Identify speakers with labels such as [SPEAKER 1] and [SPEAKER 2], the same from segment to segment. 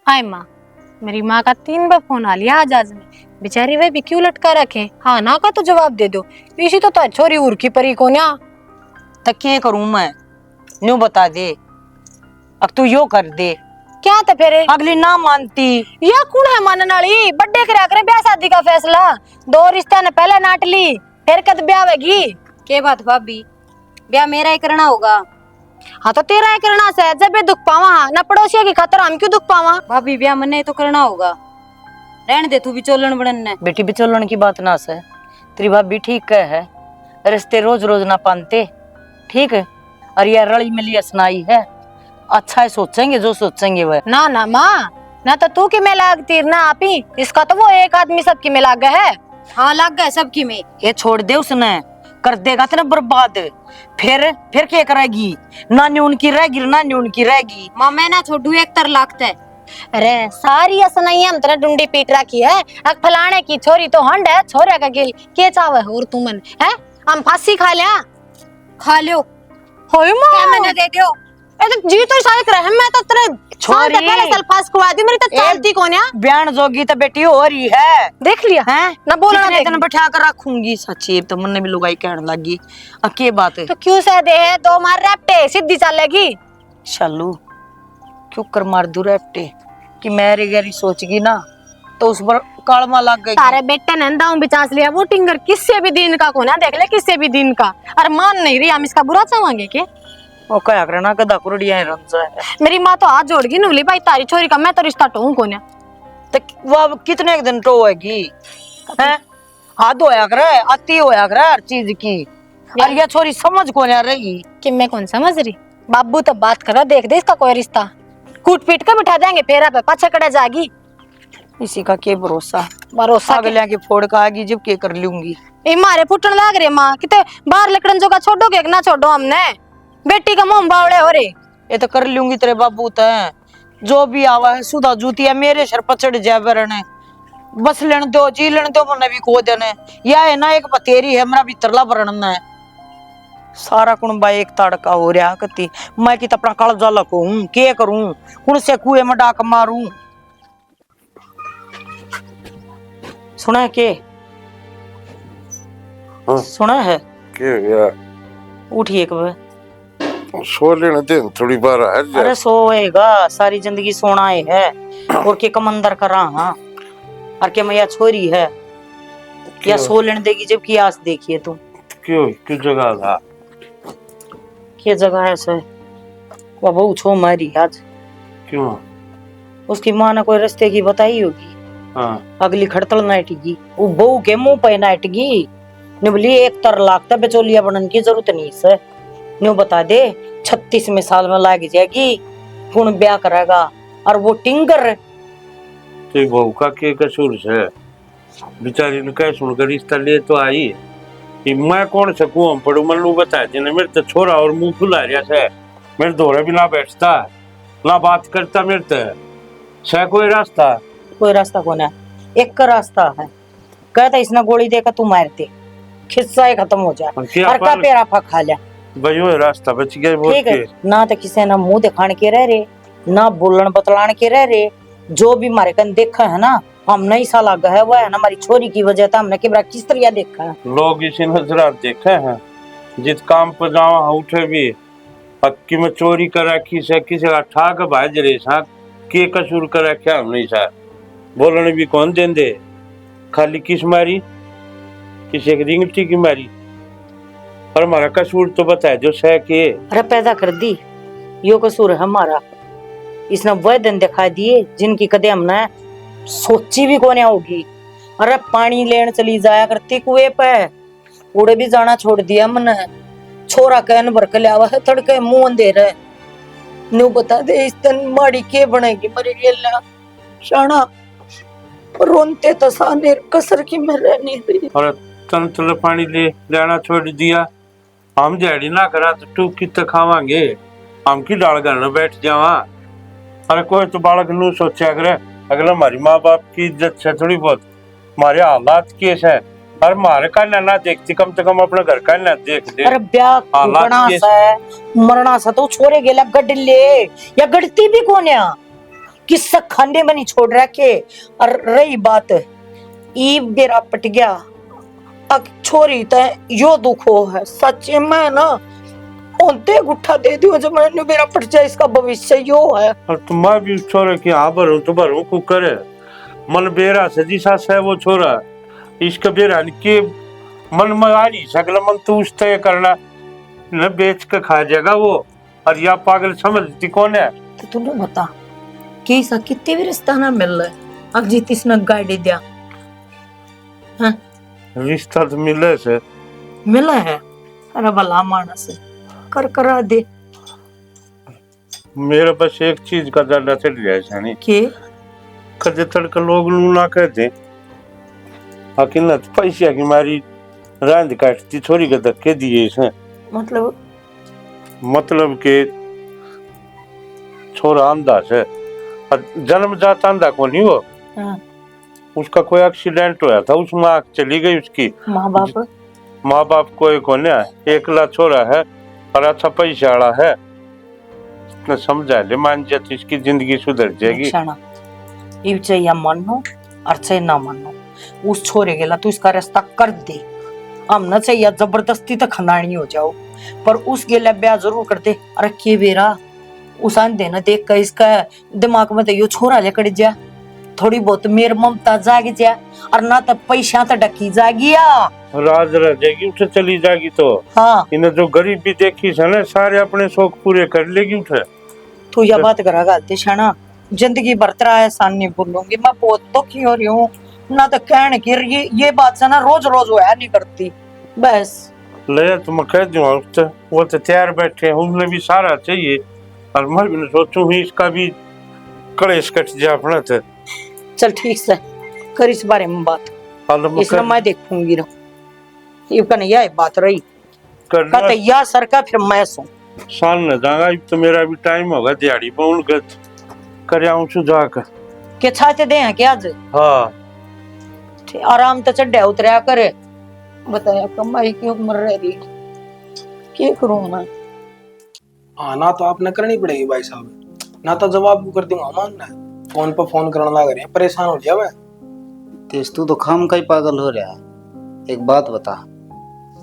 [SPEAKER 1] हाय माँ, मेरी माँ का 3 बार फोन आ लिया आज में। बेचारी वे भी क्यों लटका रखे। हाँ ना का तो जवाब दे दो। इसी तो छोरी उर्की परी को ना।
[SPEAKER 2] तो क्या करूं मैं, न्यू बता दे। अब तू यो कर दे।
[SPEAKER 1] क्या तो फिर
[SPEAKER 2] अगली ना मानती।
[SPEAKER 1] या कौन है मानने वाली। बर्थडे करा करे ब्याह शादी का फैसला। 2 रिश्ता ने पहले नाट ली, फिर कद ब्याह होगी।
[SPEAKER 3] के बात भाभी, ब्याह मेरा ही करना होगा।
[SPEAKER 1] हाँ तो तेरा ही करना से जब दुख पावा ना पड़ोसिया की खातर हम क्यों दुख पावा।
[SPEAKER 3] भाभी ब्याह मने तो करना होगा। रहने दे तू भी चोलन बनने।
[SPEAKER 2] बेटी बिचोलन की बात ना से, तेरी भाभी ठीक है। रिश्ते रोज रोज ना पानते, ठीक है। और ये रली मिली सुनाई है। अच्छा है, सोचेंगे जो सोचेंगे वह।
[SPEAKER 1] ना ना माँ, ना तो तू की में लागती ना आप ही। इसका तो वो एक आदमी सबकी में लाग गया है।
[SPEAKER 3] हाँ लग गए सबकी में।
[SPEAKER 2] ये छोड़ दे, उसने कर देगा तेरा बर्बाद। फिर क्या करेगी। ना न्यून की रहेगी, ना न्यून की रहेगी।
[SPEAKER 3] माँ मैं ना छोड़ू 1 लाख।
[SPEAKER 1] अरे सारी असनाई हम तेरा डुंडी पीट रखी है। अक फलाने की छोरी तो हंड है, छोरे का गिल के चावे और तुमन है। हम फांसी खा लिया।
[SPEAKER 3] खा लो।
[SPEAKER 1] होय मां,
[SPEAKER 3] क्या मैंने दे दियो।
[SPEAKER 1] ए तो जी तो सारे करे मैं तो तेरे छोरी पहले साल फांस खुआ दी। मेरी तो चालती कौन है।
[SPEAKER 2] बयान जोगी तो बेटी हो रही है।
[SPEAKER 1] देख लिया
[SPEAKER 2] हैं
[SPEAKER 1] ना बोलना
[SPEAKER 2] कितने दिन बैठा कर रखूंगी। सच्ची तो मन भी लुगाई कहने लगी। अब के बात है
[SPEAKER 1] तो क्यों से दे है 2 मार रैप्टे सीधी चलेगी।
[SPEAKER 2] चलू क्यों कर मार दू रेपटे कि मेरी गहरी सोचगी ना तो उस पर कालमा लग गई।
[SPEAKER 1] तारे बेटे ने दाऊ बिचास लिया वो टिंगर किससे भी दिन का कोना देख ले, किससे भी दिन का। अरे मान नहीं रही, हम इसका बुरा चाहेंगे के।
[SPEAKER 2] ओ क्या करना कदा कुरडिया रंजा है।
[SPEAKER 1] मेरी माँ तो हाथ जोड़गी नूली भाई तारी छोरी का मैं तो रिश्ता टों कोने।
[SPEAKER 2] तो वो कितने दिन टोएगी हैं। हाथ होया करे, अति होया करे हर चीज की। और ये छोरी समझ को नहीं रही
[SPEAKER 1] कि मैं कौन समझ रही। बाबू तो बात करा, देख दे इसका कोई रिश्ता कूट पीट कर बिठा देंगे फेरा पे, पाछे कड़े जागी।
[SPEAKER 2] इसी का के भरोसा
[SPEAKER 1] अगले
[SPEAKER 2] की फोड़ का आगी जब के कर लूंगी।
[SPEAKER 1] ए मारे फुटन लाग रे माँ, किते बाहर लकड़न जो का छोड़ोगे ना छोड़ो हमने। बेटी का मुंह बावड़े हो रे।
[SPEAKER 2] ये तो कर लूंगी तेरे बाबू तो जो भी आवा है सुधा जूतिया मेरे सर पर चढ़ जाए बरने। बस लेने दो जी लेने दो मन भी को देने। या है ना एक बतेरी है मेरा भीतरला बरन है। सारा कुणबा एक तड़का हो रहा कती। मैं की अपना कालजा लकूं के करूं, कुण से कुएं में डाक मारूं। सुना के
[SPEAKER 4] हाँ?
[SPEAKER 2] सुना है
[SPEAKER 4] क्या गया?
[SPEAKER 2] उठी एक बार
[SPEAKER 4] सो लेने दे थोड़ी बार है।
[SPEAKER 2] अरे सोएगा सारी जिंदगी सोना है। और के कमंदर कर रहा हाँ। और के मैया छोरी है या सो लेने देगी जब की आस देखिए तुम।
[SPEAKER 4] क्यों किस जगह था?
[SPEAKER 2] क्या जगह है सर वो बहू छो मारी आज।
[SPEAKER 4] क्यों?
[SPEAKER 2] उसकी माँ ने कोई रास्ते की बताई होगी।
[SPEAKER 4] हाँ।
[SPEAKER 2] अगली खड़तल नाटगी वो बहू के मुंह पे नाटगी। निबली 1 लाख तक बेचोलिया बनने की जरूरत नहीं सर। न्यू बता दे 36वें साल में लाग जाएगी, कौन ब्याह करेगा। और वो टिंगर
[SPEAKER 4] तो बहू का के कसूर है? बेचारी ने कह सुनकर रिश्ता ले तो आई। कि मैं कौन सकूं हम पढ़ू मन लू बता देने। मेरे तो छोरा और मुंह फुला रहा है। मेरे दौरे भी ना बैठता ना बात करता। मेरे तो कोई रास्ता
[SPEAKER 2] कौन है। एक का रास्ता है, कहता इसने गोली देकर तू मारते खिस्सा ही खत्म हो जाए। और का पेरा खा लिया
[SPEAKER 4] भाई वो रास्ता बच गया।
[SPEAKER 2] ठीक है ना तो किसी ना मुंह दिखाने के रह रे ना बोलन बतलाने के रह रे। जो भी मारे कन देखा है ना हम नहीं सा लगा है वो है ना हमारी छोरी की वजह था। हमने किबरा किस तरह देखा है।
[SPEAKER 4] लोग इसी नजर देखे हैं जिस काम पर जावा उठे भी पक्की में चोरी कर रखी से किसी का ठाक भाज रे सा के कसूर कर रखा हम नहीं सा। बोलने भी कौन देंदे। खाली किस मारी किसी एक रिंगटी की मारी। और हमारा कसूर तो बताए जो सह के।
[SPEAKER 2] अरे पैदा कर दी यो कसूर है हमारा। इसने वह दिन दिखा दिए जिनकी कदे हमने सोची भी कोने होगी। अरे पानी लेने चली जाया करती कुएं पे, उड़े भी जाना छोड़ दिया मन। छोरा कहन भर के लिया है तड़के मुंह अंधेरा। न्यू बता दे इस दिन माड़ी के बनेगी मरी गेला शाना। रोनते तो साने कसर की में रहनी रही।
[SPEAKER 4] और तंत्र पानी ले लेना छोड़ दिया। हम जड़ी ना करा तो तू कित खावांगे। हम की डाल घर बैठ जावा। अरे कोई तो बालक नू सोचा करे अगला हमारी माँ बाप की इज्जत है थोड़ी बहुत। हमारे हालात केस है और मारे का ना देखती कम से कम अपने घर का ना देख दे।
[SPEAKER 2] अरे ब्याह मरना सा तो छोरे गेला गड ले या गड़ती भी कोन्या। किस्सा खाने में नहीं छोड़ रखे। और रही बात ई बेरा पट गया, अब छोरी तो यो दुख हो है सच में ना, उनते गुट्ठा दे दियो जब मैंने बेरा पट जाए, इसका भविष्य यो है।
[SPEAKER 4] और तुम भी छोरे की हाँ भरू तो भरू को करे मन बेरा से जिसा है वो छोरा इसका बेरा के मन में आ नहीं सकला, मन तो उस तय करना न बेच के खा जाएगा वो। और या पागल समझती कौन है?
[SPEAKER 2] तो तूने बता कि ऐसा कितने भी रिश्ता ना मिल रहा है, अब जीत इसने गाड़ी दिया। हाँ?
[SPEAKER 4] रिश्ता तो मिले से
[SPEAKER 2] मिला है, अरे भला मानस है, कर करा दे।
[SPEAKER 4] मेरे पास एक चीज का डर चढ़ जाए नहीं
[SPEAKER 2] के
[SPEAKER 4] कदे तड़का लोग नू ना कहते अकेला पैसा की मारी रांद काटती छोरी के धक्के दिए इसे, मतलब के छोरा अंधा से और जन्मजात अंधा को नहीं वो।
[SPEAKER 2] हाँ।
[SPEAKER 4] उसका कोई एक्सीडेंट हुआ था, उसमें आँख चली गई उसकी। माँ बाप कोई को नहीं, एकला छोरा है और अच्छा पैसा वाला है, न समझा ले मान जाती इसकी जिंदगी सुधर जाएगी।
[SPEAKER 2] ये चाहिए मानो और चाहिए ना मानो, उस छोरे के ला तू इसका रास्ता कर दे। हम न चाहिए जबरदस्ती तो खंडाणी हो जाओ, पर उस गेला ब्याह जरूर कर दे। अरे के बेरा उस आंधे न देख कर इसका दिमाग में तो यो छोरा लेकर जा, थोड़ी बहुत मेर ममता जाग जा, और ना तो पैसा तो डकी जागी
[SPEAKER 4] राज रह जाएगी उठे चली जाएगी। तो
[SPEAKER 2] हाँ,
[SPEAKER 4] इन्हें जो गरीबी देखी है ना, सारे अपने शौक पूरे कर लेगी उठे।
[SPEAKER 2] तू यह बात करा गालते शाना, जिंदगी भर तेरा एहसान नहीं भूलूंगी, मैं बहुत दुखी हो रही हूँ ना, तो कहने की ये बात से ना रोज रोज वो है नहीं करती बस।
[SPEAKER 4] ले तो मैं कह दूँ वो तो तैयार बैठे हैं, उन्हें भी सारा चाहिए और मैं भी सोचूं ही इसका भी कलेश कट जाए अपना। तो
[SPEAKER 2] चल ठीक से कर इस बारे में बात, इसलिए मैं देखूंगी ना ये कहने यह बात रही
[SPEAKER 4] करना
[SPEAKER 2] या सर का फिर मैं सो
[SPEAKER 4] साल न जाऊंगा, तो मेरा भी टाइम होगा दिहाड़ी पौन गत कर आऊं सुझा कर
[SPEAKER 2] के छाते दे हैं क्या आज।
[SPEAKER 4] हाँ
[SPEAKER 2] आराम तो चढ़ा उतरया करे, बताया कमाई की उम्र रह रही क्या करूं मैं।
[SPEAKER 5] हाँ ना तो आपने करनी पड़ेगी भाई साहब, ना तो जवाब कर दूंगा मांगना फोन पर फोन करने लग रहे हैं, परेशान हो गया मैं।
[SPEAKER 6] तेज तू तो खाम का ही पागल हो रहा है। एक बात बता,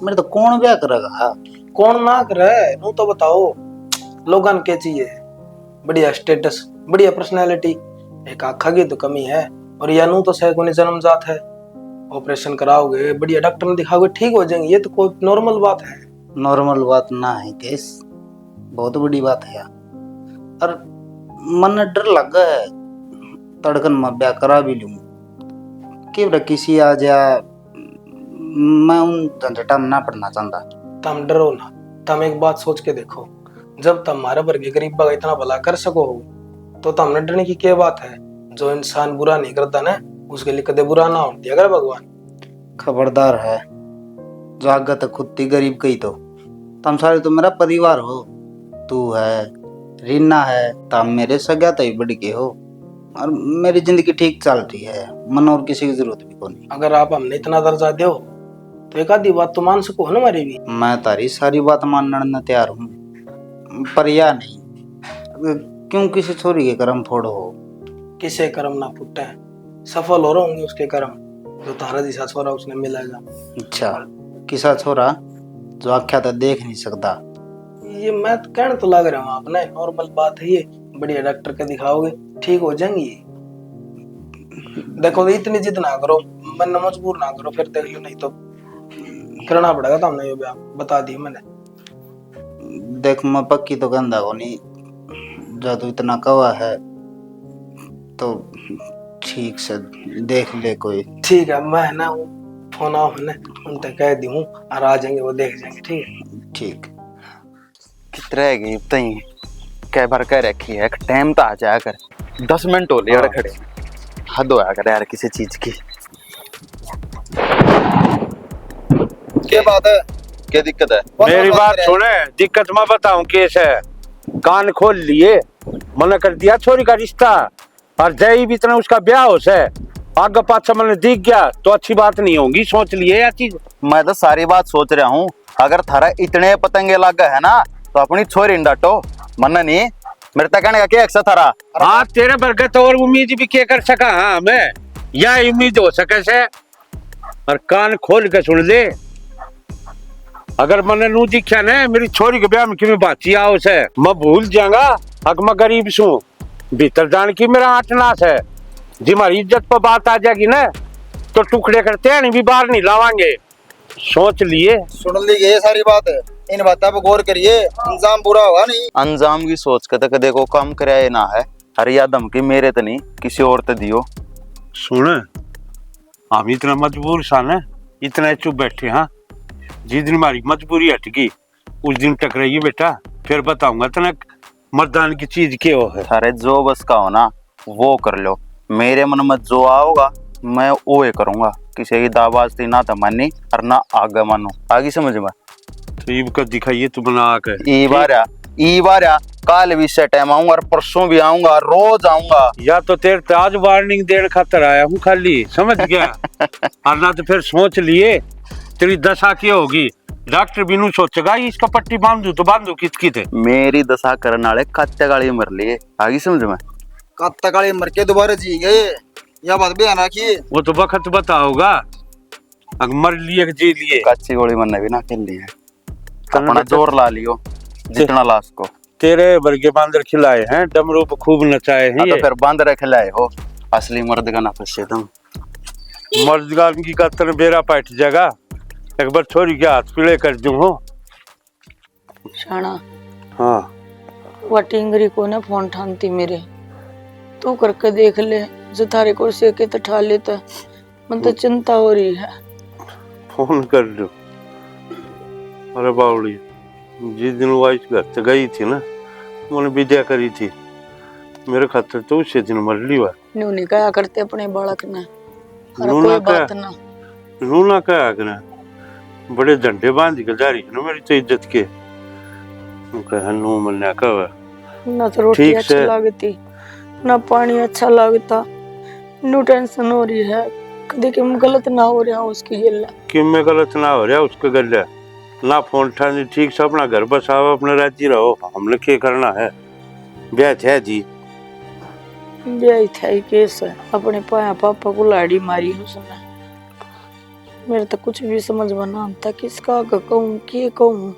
[SPEAKER 6] मेरे तो कौन ब्याह करेगा?
[SPEAKER 5] कौन ना करे नू तो बताओ, लोगन के चाहिए बढ़िया स्टेटस, बढ़िया पर्सनालिटी, एक आँखा की तो कमी है, और या नू तो सैकोनी जन्मजात है, ऑपरेशन कराओगे बढ़िया डॉक्टर में दिखाओगे ठीक हो जाएंगे, ये तो कोई नॉर्मल बात है।
[SPEAKER 6] नॉर्मल बात ना है तेज, बहुत बड़ी बात है यार। और मन डर लग गया है, तड़कन में ब्याह करा भी लूं कि किसी आ जा, मैं उन झंझटा में ना पड़ना चाहता।
[SPEAKER 5] तुम डरो ना, तुम एक बात सोच के देखो, जब तुम्हारे वर्ग गरीब का इतना भला कर सको हो तो तुमने डरने की क्या बात है। जो इंसान बुरा नहीं करता ना उसके लिए कदे बुरा ना हो दिया कर भगवान।
[SPEAKER 6] खबरदार है, जागत खुद ही गरीब कही तो तुम सारे तो मेरा परिवार हो, तू है, रीना है, तुम मेरे सगा तो ही बढ़ के हो, और मेरी जिंदगी ठीक चल रही है, मन और किसी की जरूरत भी नहीं।
[SPEAKER 5] अगर आप हमने इतना दर्जा दो तो एक आधी बात तो मान सको ना हमारी भी।
[SPEAKER 6] मैं तारी सारी बात मानने तैयार हूँ, पर या नहीं क्यों किसी छोरी के कर्म फोड़ो हो।
[SPEAKER 5] किसे कर्म ना फुटे, सफल हो रहे होंगे उसके कर्म, जो तारा दिशा छोरा उसने मिलेगा।
[SPEAKER 6] अच्छा, किसा छोरा जो आख्या तो देख नहीं सकता।
[SPEAKER 5] ये मैं तो कहने तो लग रहा हूँ आपने, नॉर्मल बात है ये, बढ़िया डॉक्टर के दिखाओगे ठीक हो जाएंगी। देखो इतनी जिद ना करो, मन मजबूर ना करो, फिर देख लो, नहीं तो करना पड़ेगा। तो हमने ये बता दी मैंने।
[SPEAKER 6] देख मैं पक्की तो गंदा को नहीं, जब तू इतना कवा है तो ठीक से देख ले कोई।
[SPEAKER 5] ठीक है, मैं ना फोन आओ मैंने उनसे कह दी हूँ और आ जाएंगे, वो देख जाएंगे। ठीक है
[SPEAKER 6] ठीक।
[SPEAKER 7] कितने गई तई कई बार कह रखी है टाइम तो आ जाया कर, 10 मिनट हो लिया खड़े, हद होया कर यार किसी चीज की। क्या बात है, क्या दिक्कत है?
[SPEAKER 4] मेरी बात सुने, दिक्कत मैं बताऊं केस है, कान खोल लिए, मना कर दिया छोरी का रिश्ता, और जय भी इतना उसका ब्याह हो से आगे पाछा मैंने दिख गया तो अच्छी बात नहीं होगी, सोच लिए या चीज।
[SPEAKER 7] मैं तो सारी बात सोच रहा हूँ, अगर थारा इतने पतंगे लग गए है ना तो अपनी छोरी डांटो, मन नहीं मेरे तक कहने का क्या अक्सर थारा।
[SPEAKER 4] हाँ तेरे बरगत और उम्मीद भी क्या कर सका। हाँ मैं या उम्मीद हो सके से और कान खोल के सुन ले। अगर मैंने नू दिखा ना मेरी छोरी के ब्याह में कि बाची आओ से मैं भूल जाऊंगा। अगर मैं गरीब सू भीतर जान की मेरा आठ नाश है। जी हमारी इज्जत पर बात आ जाएगी ना तो टुकड़े करते हैं नहीं भी बाहर नहीं लावांगे। सोच लिए
[SPEAKER 6] सुन ली ये सारी बात है, इन बातों पर गौर करिए, इंजाम बुरा होगा नहीं।
[SPEAKER 7] अंजाम की सोच के तक देखो काम कराए ना है। अरे या धमकी मेरे तो नहीं किसी और तो दियो।
[SPEAKER 4] सुन हम इतना मजबूर सा ना इतना चुप बैठे। हाँ जिस दिन हमारी मजबूरी हट गई उस दिन टकराइए बेटा। फिर बताऊंगा तना मर्दान की चीज क्या हो है।
[SPEAKER 7] अरे जो बस का हो ना वो कर लो। मेरे मन में जो आओगा मैं वो ही करूंगा। किसी की दाबाजती ना तो मानी और ना आगे मानो। आगे समझ में
[SPEAKER 4] तो ये का दिखाइए तू बना कर।
[SPEAKER 7] ई बार कल भी से टाइम आऊंगा और परसों भी आऊंगा, रोज आऊंगा।
[SPEAKER 4] या तो तेरे ते आज वार्निंग देने खातर आया हूँ खाली समझ गया। और ना तो फिर सोच लिए तेरी दशा क्या होगी। डॉक्टर भी नू सोचेगा इसका पट्टी बांधू तो बांधू कित थे।
[SPEAKER 7] मेरी दशा करने वाले कत्ते गाड़ी मर लिए। आगे समझ में
[SPEAKER 6] कत्ता काली मर के दोबारा जी गए, यह बात भी आना की।
[SPEAKER 4] वो तो वक्त बताओगा। अगर मर लिए कि जी लिए
[SPEAKER 7] कच्ची गोली मरने भी ना खेल ली है। अपना जोर ला लियो जितना ला सको।
[SPEAKER 4] तेरे बर्गे बांदर खिलाए हैं डमरू पे खूब नचाए हैं।
[SPEAKER 7] तो फिर बंद रख लाए हो असली मर्द का ना फंसे तुम।
[SPEAKER 4] मर्द का की कत्तर बेरा पैठ जाएगा। एक बार छोरी के हाथ पीले कर दूं हो।
[SPEAKER 8] शाना
[SPEAKER 4] हाँ
[SPEAKER 8] वह टिंगरी को ना फोन ठानती मेरे तू करके देख ले जो थारे को से के ठा लेता। मन तो चिंता हो रही है।
[SPEAKER 4] फोन कर दो। अरे बावड़ी जिस दिन वो इस घर से गई थी ना मैंने विद्या करी थी मेरे खातर तो उसी दिन मर ली हुआ।
[SPEAKER 8] न्यू नहीं कहा करते अपने बालक ने और
[SPEAKER 4] नू
[SPEAKER 8] कोई
[SPEAKER 4] ना
[SPEAKER 8] बात ना
[SPEAKER 4] नू ना कहा करना बड़े झंडे बांध के जा रही है ना मेरी तो इज्जत के। नू मलना कहा
[SPEAKER 8] ना तो रोटी
[SPEAKER 4] ठीक
[SPEAKER 8] अच्छी
[SPEAKER 4] से।
[SPEAKER 8] लगती ना पानी अच्छा लगता। न्यू टेंशन हो रही है कभी कि गलत ना हो रहा उसकी हिल
[SPEAKER 4] कि मैं गलत ना हो रहा उसका गल ना फोन ठानी ठीक से अपना घर बसाओ अपना राज्य रहो। हमने क्या करना है ब्याह है जी।
[SPEAKER 8] यही था ही केस है अपने पापा को लाड़ी मारी उसने। मेरे तो कुछ भी समझ में ना आता किसका कहूँ के कहूँ।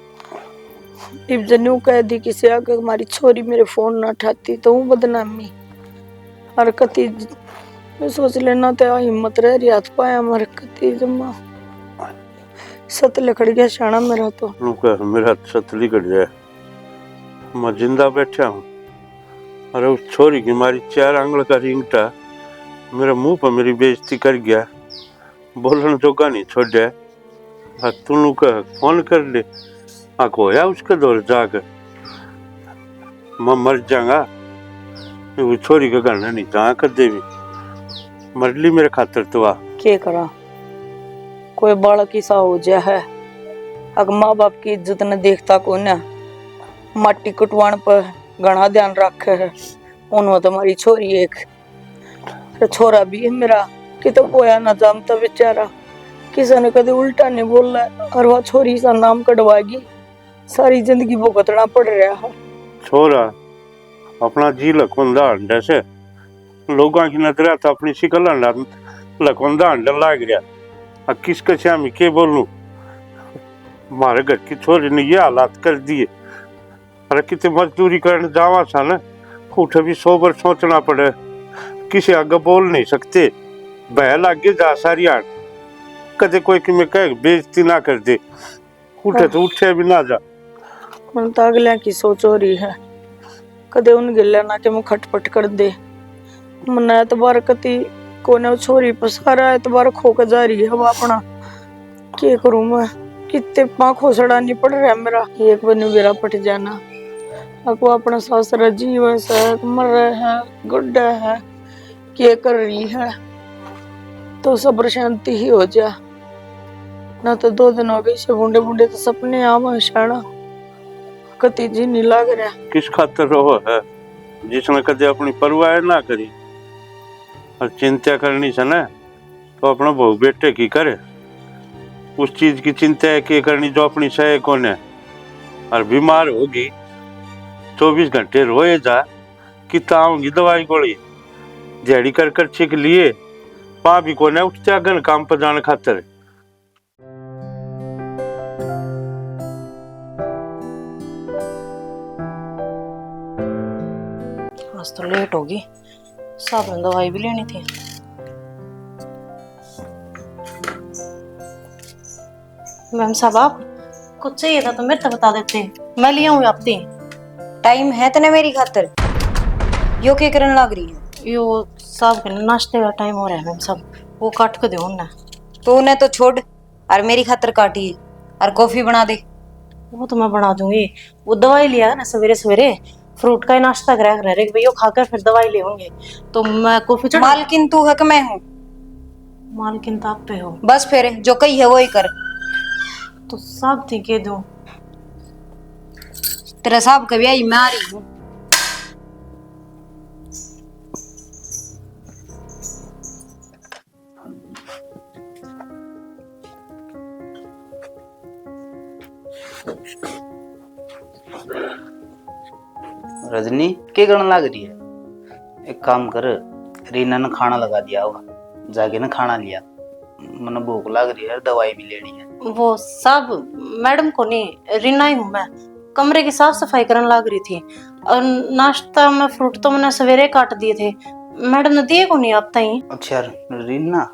[SPEAKER 8] इब जनू कह दी किसी आगे हमारी छोरी मेरे फोन ना उठाती तो हूँ बदनामी हरकती। मैं सोच लेना तो हिम्मत रह रही हाथ पाया हरकती जमा सत लकड़ गया शाना मेरा तो।
[SPEAKER 4] मेरा सतली कट जाए मैं जिंदा बैठा हूँ। अरे उस छोरी की मारी 4 आंगल का रिंगटा मेरे मुंह पर मेरी बेइज्जती कर गया। बोलने जोगा नहीं छोड़ा। तू कह फोन कर ले होया उसके दौर जाकर मैं मर जाऊंगा। वो छोरी का गलना नहीं जा कर देवी मर ली मेरे खातर तो आ
[SPEAKER 8] क्या करा कोई बालक ही सा हो जा है। अगर माँ बाप की इज्जत न देखता को न माटी कुटवाण पर घना ध्यान रखे है। उन्होंने तो हमारी छोरी एक छोरा भी है मेरा कि तो कोया ना जानता बेचारा किसी ने कभी उल्टा नहीं बोल रहा और वह छोरी सा नाम कटवाएगी सारी जिंदगी भुगतना पड़ रहा है।
[SPEAKER 4] छोरा अपना जी लखवंदा अंडा से लोगों की नजर तो अपनी शिकल लखवंदा अंडा लाग गया। अब किसके श्यामी के बोलूं हमारे घर की छोरी ने ये हालात कर दिए। अरे कितने मजदूरी करने जावा सा ना उठे भी 100 बार सोचना पड़े किसी आगे बोल नहीं सकते। बह लागे जा सारी आठ कदे कोई कि मैं कह बेइज्जती ना कर दे उठे तो उठे भी ना जा।
[SPEAKER 8] मन तो अगले की सोच हो रही है कदे उन गिले ना के मुँह खटपट कर दे। मन एतबार कति कोने छोरी पसारा एतबार खोकर जा रही है वो अपना क्या करूं मैं कितने पाँव खोसड़ा नहीं पड़ रहा मेरा। एक बनी मेरा पट जाना अको अपना सासरा जीव है मर रहे है गुड्डा है क्या कर रही है तो सब शांति ही हो जा। ना तो 2 दिन हो गए से बूढ़े बूढ़े तो सपने आवा शाना कति जी नहीं लग रहा।
[SPEAKER 4] किस खातर रहो है जिसने कदे अपनी परवाह ना करी और चिंता करनी से ना तो अपना बहू बेटे की करे। उस चीज की चिंता है कि करनी जो अपनी सह कौन है और बीमार होगी 24 घंटे रोए जा कि ताऊंगी दवाई गोली जड़ी कर छिक लिए पा भी कोने उठ जागन काम पर जाने खातर।
[SPEAKER 3] आज तो लेट होगी, साहब ने दवाई भी लेनी थी। मैम साहब आप कुछ चाहिए था तो मेरे को बता देते, मैं ले आऊँ आपती।
[SPEAKER 9] टाइम है तने मेरी खातर, यो के करन लग रही है?
[SPEAKER 3] यो साहब के नाश्ते का टाइम हो रहा है मैम साहब, वो काट के दो ना।
[SPEAKER 9] तो उन्हें तो छोड़ और मेरी खातर काटी है, और कॉफी बना दे।
[SPEAKER 3] वो तो मैं बना दूंगी, वो दवाई लिया है ना सवेरे सवेरे, फ्रूट का ही नाश्ता करा कर रहे भैया, खाकर फिर दवाई ले होंगे तो मैं कॉफी चढ़ा।
[SPEAKER 9] मालकिन तू है कि मैं हूँ?
[SPEAKER 3] मालकिन तो आप पे हो।
[SPEAKER 9] बस फिर जो कही है वो ही कर।
[SPEAKER 3] तो साहब थी कह दूं?
[SPEAKER 9] तेरा साहब कभी आई, मैं आ रही हूँ।
[SPEAKER 6] रजनी क्या करने लग रही है? एक काम कर, रीना ने खाना लगा दिया होगा, जाके ना खाना लिया, मन भूख लग रही है, दवाई भी लेनी है।
[SPEAKER 3] वो साहब मैडम को नहीं, रीना ही हूँ मैं, कमरे की साफ सफाई करने लग रही थी और नाश्ता में फ्रूट तो मैंने सवेरे काट दिए थे, मैडम ने दिए को नहीं आप तई।
[SPEAKER 6] अच्छा रीना,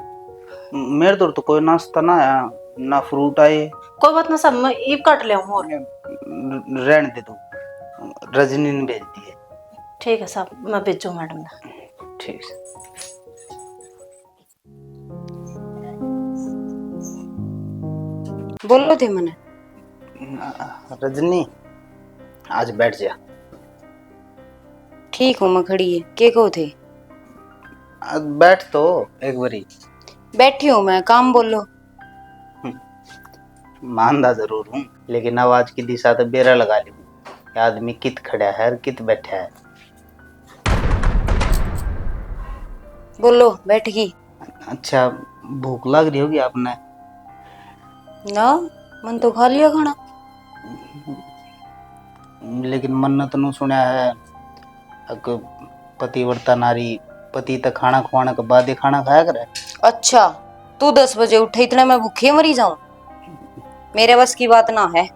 [SPEAKER 6] मेरे तो कोई नाश्ता ना आया ना फ्रूट आए।
[SPEAKER 3] कोई बात ना साहब, मैं ईब काट ले और।
[SPEAKER 6] रहने दे तू, रजनी ने भेज दी है।
[SPEAKER 3] ठीक है साहब, मैं भेजू मैडम ने।
[SPEAKER 6] ठीक है।
[SPEAKER 9] बोलो थे मैंने।
[SPEAKER 6] रजनी आज बैठ जा।
[SPEAKER 9] ठीक हूँ मैं खड़ी है, के को थे?
[SPEAKER 6] आज बैठ तो एक बारी।
[SPEAKER 9] बैठी हूँ मैं, काम बोलो।
[SPEAKER 6] मानदा जरूर हूँ, लेकिन आवाज की दिशा तो बेरा लगा ली हूँ। आदमी कित खड़ा है और कित बैठा है।
[SPEAKER 9] बोलो, बैठ गई।
[SPEAKER 6] अच्छा भूख लग रही होगी आपने?
[SPEAKER 9] ना, मन तो खा लिया खाना।
[SPEAKER 6] लेकिन मन तो नहीं सुना है पतिव्रता नारी पति तक खाना खुआने के बाद ही खाना खाया करे।
[SPEAKER 9] अच्छा, तू 10 बजे उठे, इतना मैं भूखे मरी जाऊं? मेरे बस की बात ना है।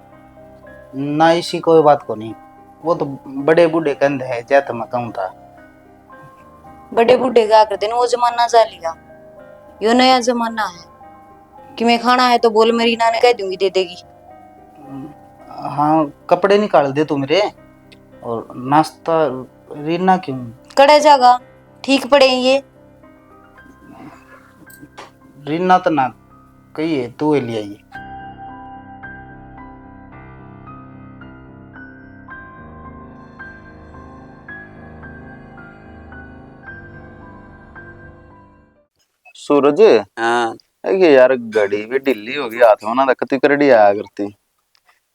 [SPEAKER 6] ना इसी कोई बात को नहीं, वो तो बड़े बूढ़े कंध है, जैसे मैं कहूँ था।
[SPEAKER 9] बड़े बूढ़े क्या करते हैं, वो जमाना जा लिया, यो नया जमाना है कि मैं खाना है तो बोल, मेरी नानी कह दूंगी दे देगी।
[SPEAKER 6] हाँ कपड़े निकाल दे तू मेरे, और नाश्ता रीना क्यों?
[SPEAKER 9] कड़े जागा ठीक पड़े ये।
[SPEAKER 6] रीना तो ना कही है, तू ले आई।
[SPEAKER 7] सूरज,
[SPEAKER 10] हाँ,
[SPEAKER 7] ये यार घड़ी भी ढिल्ली हो गई, हाथ में ना रखती करड़ी आया करती।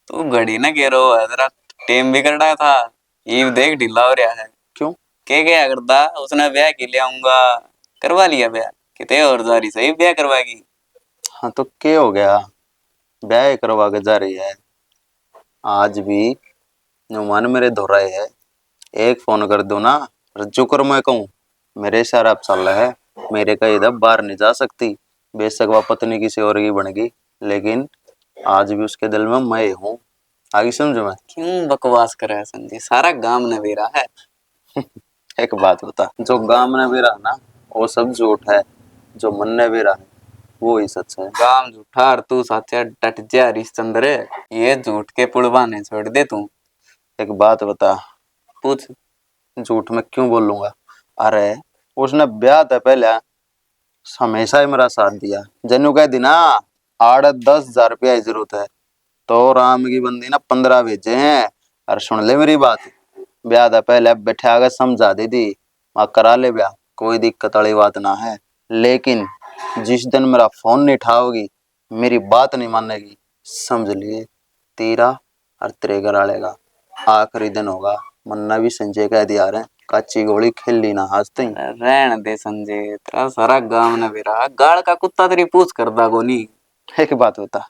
[SPEAKER 10] तू घड़ी ना कह रहा है, तेरा टेम भी कर रहा था, ये देख ढीला हो रहा है।
[SPEAKER 7] क्यों?
[SPEAKER 10] क्या करता, उसने ब्याह के ले आऊंगा, करवा लिया ब्याह, कितने और जारी सही ब्याह करवाएगी।
[SPEAKER 7] हाँ तो क्या हो गया, ब्याह करवा के जा रही है। आज भी नुमान मेरे धोराए है, एक फोन कर दो ना, रज्जू कर मैं कहूँ, मेरे इशारा अब चल रहा है, मेरे का इधर बाहर नहीं जा सकती। बेशक वह पत्नी किसी और की बन गई, लेकिन आज भी उसके दिल में मैं हूँ। आगे समझो मैं।
[SPEAKER 10] क्यों बकवास कर रहा है संजय, सारा गांव नवेरा है।
[SPEAKER 7] एक बात बता, जो गांव में भी रहा ना वो सब झूठ है, जो मन में भी रहा है वो ही सच है।
[SPEAKER 10] गांव झूठा और तू साचा डट जा हरिश्चंद्र, ये झूठ के पुड़वाने छोड़ दे तू।
[SPEAKER 7] एक बात बता,
[SPEAKER 10] पूछ।
[SPEAKER 7] झूठ में क्यों बोलूंगा? अरे उसने ब्याह था पहले हमेशा ही मेरा साथ दिया, जन्नू कह दी ना 8-10 हजार रुपया की जरूरत है तो राम की बंदी ना 15 भेजे हैं। और सुन ले मेरी बात, ब्याह था पहले बैठा कर समझा दी थी, वहाँ करा ले ब्याह, कोई दिक्कत वाली बात ना है। लेकिन जिस दिन मेरा फोन नहीं उठाओगी, मेरी बात नहीं मानेगी, समझ लिए तेरा और तेरे घर वाले का आखिरी दिन होगा। मन्ना भी संजय कह दिया रहे, कच्ची गोली खेली ना हंसते ही।
[SPEAKER 10] रहन दे संजय, तेरा सारा गांव नवेरा, गाड़ का कुत्ता तेरी पूछ करदा को नहीं।
[SPEAKER 7] एक बात बता,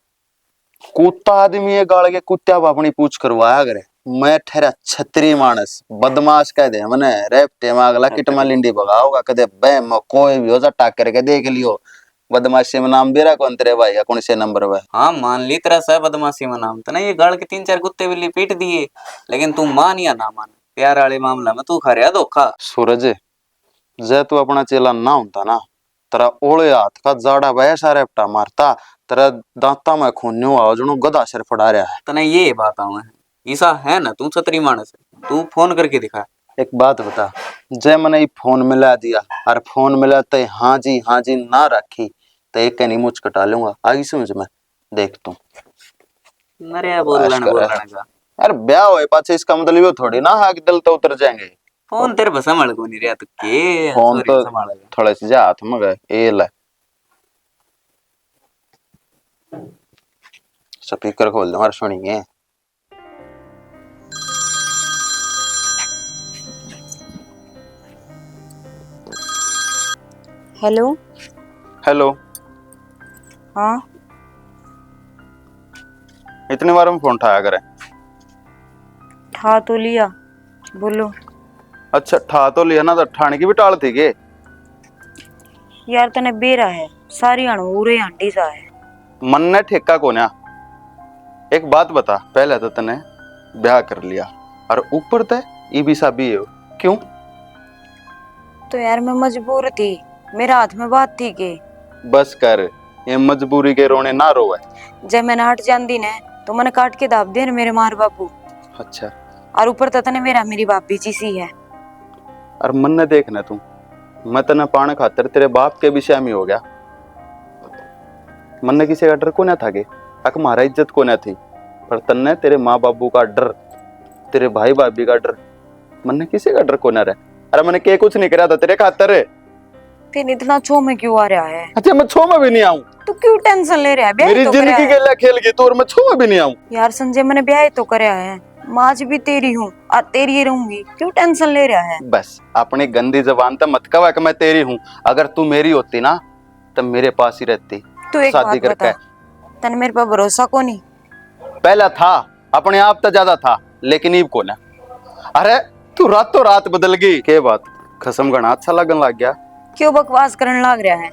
[SPEAKER 7] कुत्ता आदमी है गाड़ के कुत्ता अपनी पूछ करवाया करे, मैं ठहरा छतरी मानस बदमाश कह दे मने रेपटे मागला किटमा लिंडी भगाओगा कदे बे म कोई भी हो जा टाक करके देख लियो बदमाशी में नाम बेरा कौन तेरे भाई का कौन से नंबर पे।
[SPEAKER 10] हाँ मान ली तेरा सह बदमाशी में नाम तो नहीं, ये गाड़ के 3-4 कुत्ते बिल्ली पीट दिए, लेकिन तू मान या ना मान, प्यार वाले मामला में तू खा रहा धोखा।
[SPEAKER 7] सूरज जे तू अपना चेला ना होता ना तेरा ओले हाथ का जाड़ा वैसा रेपटा मारता तेरा दांता में खून हुआ जनो गधा सिर फड़ा रहा है।
[SPEAKER 10] तने ये बात आऊ है ईसा है ना, तू छतरी मानस है, तू फोन करके दिखा।
[SPEAKER 7] एक बात बता, जय मैंने फोन मिला दिया और फोन मिला तो हाँ जी ना रखी तो एक नहीं मुझ कटा लूंगा, आई समझ में देख तू
[SPEAKER 10] मरे बोलना का।
[SPEAKER 7] अरे ब्याह होए पाछे इसका मतलब ये थोड़ी ना है कि दिल तो उतर जाएंगे।
[SPEAKER 10] फोन तेरे पर संभाल को नहीं रहा तो के
[SPEAKER 7] फोन तो थोड़े से जा हाथ में गए ए ले स्पीकर खोल दो हमारे सुनिए।
[SPEAKER 9] हेलो।
[SPEAKER 7] हेलो।
[SPEAKER 9] हाँ
[SPEAKER 7] इतनी बार में फोन उठाया करे।
[SPEAKER 9] ठा तो लिया, बोलो।
[SPEAKER 7] अच्छा ठा तो लिया ना, तो ठाने की भी टाल थी के
[SPEAKER 9] यार तने बेरा है सारी अणूरे आंटी सा है।
[SPEAKER 7] मन ने ठेका को ना। एक बात बता, पहले तो तने ब्याह कर लिया और ऊपर ते ये भी सा भी है क्यों?
[SPEAKER 9] तो यार मैं मजबूर थी, मेरे हाथ में बात थी के।
[SPEAKER 7] बस कर, ये मजबूरी के रोने ना रोवे।
[SPEAKER 9] जब मैंने हट जाती ने तो मैंने काट के दाब दे मेरे मार बापू।
[SPEAKER 7] अच्छा।
[SPEAKER 9] और ऊपर तो तने मेरा मेरी बापी जी सी है।
[SPEAKER 7] और मन ने देखना तू, मैं तना पाने खातर तेरे बाप के विषय में हो गया। मन ने किसी का डर को ना था के अक मारा इज्जत को ना थी, पर तन्ने तेरे माँ बाबू का डर, तेरे भाई भाभी का डर, मन ने किसी का डर को ना रहे। अरे मैंने के कुछ नहीं करा था तेरे खातर।
[SPEAKER 9] फिर इतना छो में क्यों आ रहा है?
[SPEAKER 7] अच्छा मैं छो में भी नहीं आऊं।
[SPEAKER 9] तू क्यों टेंशन ले रहा है?
[SPEAKER 7] मेरी
[SPEAKER 9] तो
[SPEAKER 7] जिंदगी के लिए खेल गई तो और मैं छो में भी नहीं आऊं।
[SPEAKER 9] यार संजय मैंने ब्याह तो कराया है, मैं आज भी तेरी हूँ और तेरी ही रहूंगी, क्यों टेंशन ले रहा है?
[SPEAKER 7] बस अपनी गंदी जबान तो मत कहा कि मैं तेरी हूँ। अगर तू मेरी होती ना तो मेरे पास ही रहती।
[SPEAKER 9] तू एक
[SPEAKER 7] शादी
[SPEAKER 9] बात बता, तने मेरे पर भरोसा को नहीं?
[SPEAKER 7] पहला था, अपने आप तो ज्यादा था, लेकिन ईब को ना। अरे तू रातों रात बदल गई के बात? कसम गणा अच्छा लगन लग गया।
[SPEAKER 9] क्यों बकवास करने लग रहा है?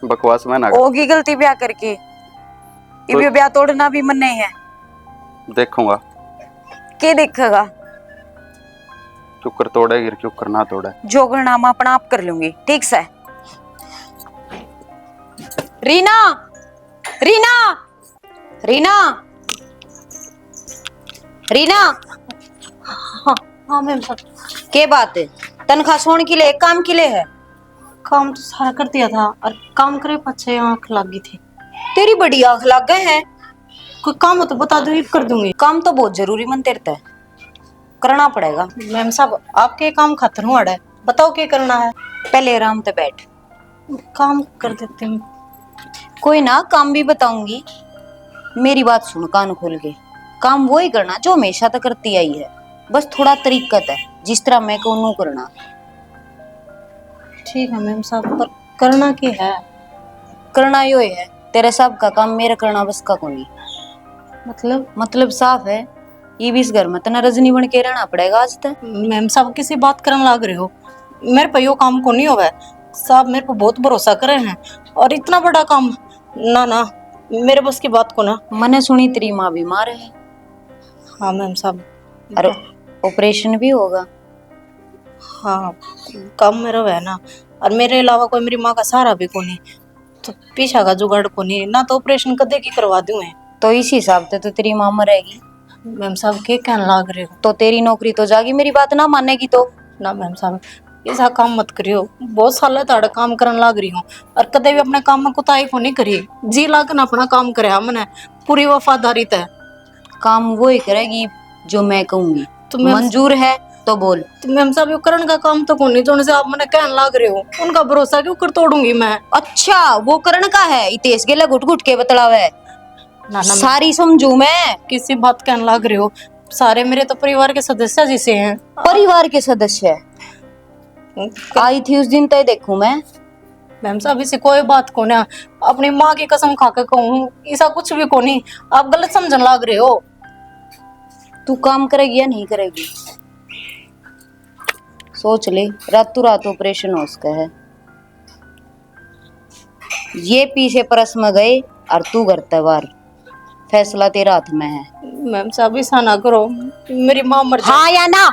[SPEAKER 7] बकवास में ना
[SPEAKER 9] होगी गलती ब्याह करके, तो ये ब्याह तोड़ना भी मन नहीं है।
[SPEAKER 7] देखूंगा
[SPEAKER 9] के देखेगा?
[SPEAKER 7] क्यों कर तोड़ेगी क्यों कर ना तोड़े,
[SPEAKER 9] जो करना मैं अपना आप कर लूंगी, ठीक से। रीना, रीना, रीना, रीना।
[SPEAKER 3] हाँ मैम साहब।
[SPEAKER 9] के बात है? तनख्वाह सोने के लिए काम के लिए है?
[SPEAKER 3] काम तो सारा कर दिया था और काम करे पीछे आंख लग गई थी।
[SPEAKER 9] तेरी बड़ी आंख लग गए हैं।
[SPEAKER 3] कोई काम हो तो बता दो, कर दूंगी।
[SPEAKER 9] काम तो बहुत जरूरी मन तेरे तय करना पड़ेगा।
[SPEAKER 3] मैम साहब आपके काम खातर हूँ अड़े, बताओ क्या करना है।
[SPEAKER 9] पहले आराम से बैठ,
[SPEAKER 3] काम कर देती हूँ।
[SPEAKER 9] कोई ना काम भी बताऊंगी। मेरी बात सुन कान खोल के, काम वो ही करना जो हमेशा तक करती आई है, बस थोड़ा तरीकत है, जिस तरह मैं कहूँ नो करना।
[SPEAKER 3] ठीक है मैम साहब, पर करना क्या है?
[SPEAKER 9] करना यो है, तेरे सब का काम मेरा करना बस का कोनी। मतलब साफ है, ये भी इस घर में तना रजनी बन के रहना पड़ेगा आज तक।
[SPEAKER 3] मैम साहब किसी बात करने लग रहे हो, मेरे पे यो काम को नहीं होगा। साहब मेरे पे बहुत भरोसा करे हैं और इतना बड़ा काम ना ना मेरे बस की बात को ना।
[SPEAKER 9] मैंने सुनी तेरी माँ बीमार है।
[SPEAKER 3] हाँ मैम साहब।
[SPEAKER 9] और ऑपरेशन भी होगा।
[SPEAKER 3] हाँ काम मेरा है ना, और मेरे अलावा कोई मेरी माँ का सहारा भी को नहीं, तो पीछा का जुगाड़ को नहीं ना, तो ऑपरेशन कदे की करवा दूं।
[SPEAKER 9] तो इस हिसाब से तो तेरी माँ मरेगी।
[SPEAKER 3] मैम साहब के कहने लग रहे हो?
[SPEAKER 9] तो तेरी नौकरी तो जागी, मेरी बात ना मानेगी तो।
[SPEAKER 3] ना मैम साहब ऐसा काम मत करियो, बहुत साल ताड़ा काम करने लग रही हूँ और कदे भी अपने काम में कुताही को नहीं करी, जी लागन अपना काम करे हमने पूरी वफादारी तय।
[SPEAKER 9] काम वो ही करेगी जो मैं कहूंगी।
[SPEAKER 3] तो
[SPEAKER 9] मंजूर है तो बोल।
[SPEAKER 3] तो मैम साहब यो करण का काम तो कोनी जो से आप मैंने कहने लग रहे हो, उनका भरोसा क्यों कर तोड़ूंगी मैं?
[SPEAKER 9] अच्छा वो करण का है, इतेश गेला घुट घुट के बतलावे है।
[SPEAKER 3] ना ना
[SPEAKER 9] सारी समझू मैं।
[SPEAKER 3] किसी बात कहने लग रहे हो, सारे मेरे तो परिवार के सदस्य जैसे हैं।
[SPEAKER 9] परिवार के सदस्य आई थी उस दिन तय देखूं मैं।
[SPEAKER 3] मैम साहब इसे कोई बात को ना, अपनी माँ की कसम खा के कहूँ ऐसा कुछ भी को नहीं, आप गलत समझने लग रहे हो।
[SPEAKER 9] तू काम करेगी या नहीं करेगी? सोच ले, रातों रात ऑपरेशन हो उसका है। ये पीछे परस में गए और तू घर त्योहार, फैसला तेरा हाथ में है।
[SPEAKER 8] मैम साहब ऐसा ना करो, मेरी माँ मर जाए।
[SPEAKER 9] हाँ या ना?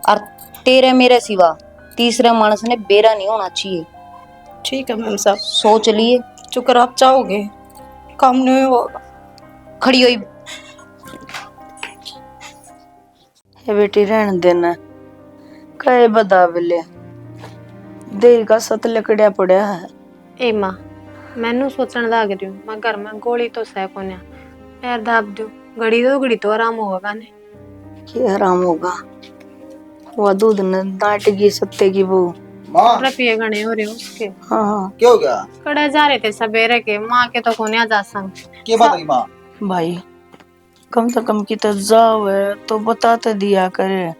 [SPEAKER 9] और तेरे मेरे सिवा तीसरे मानस ने बेरा नहीं होना चाहिए।
[SPEAKER 8] ठीक है मैम साहब,
[SPEAKER 9] सोच लिए।
[SPEAKER 8] शुक्र आप चाहोगे, काम नहीं होगा।
[SPEAKER 9] खड़ी हुई
[SPEAKER 8] ये बेटी रहने देना, कहे बता बिले देर का सत लकड़िया पड़ा है।
[SPEAKER 1] ए मां, मैनू सोचण लग रही हूं, मैं घर में गोली तो सह कोन्या, पैर दाब दू, घड़ी तो आराम होगा ने।
[SPEAKER 8] क्या आराम होगा? वो दूध न नाटगी सत्ते की वो
[SPEAKER 6] माँ
[SPEAKER 1] रुपये गणे हो रहे उसके।
[SPEAKER 8] हाँ
[SPEAKER 6] क्या हो गया?
[SPEAKER 1] कड़े जा रहे थे सवेरे के, माँ के तो कोन्या जा संग।
[SPEAKER 6] क्या बात है माँ?
[SPEAKER 8] भाई कम से कम की तो जाओ है तो बता तो दिया करे,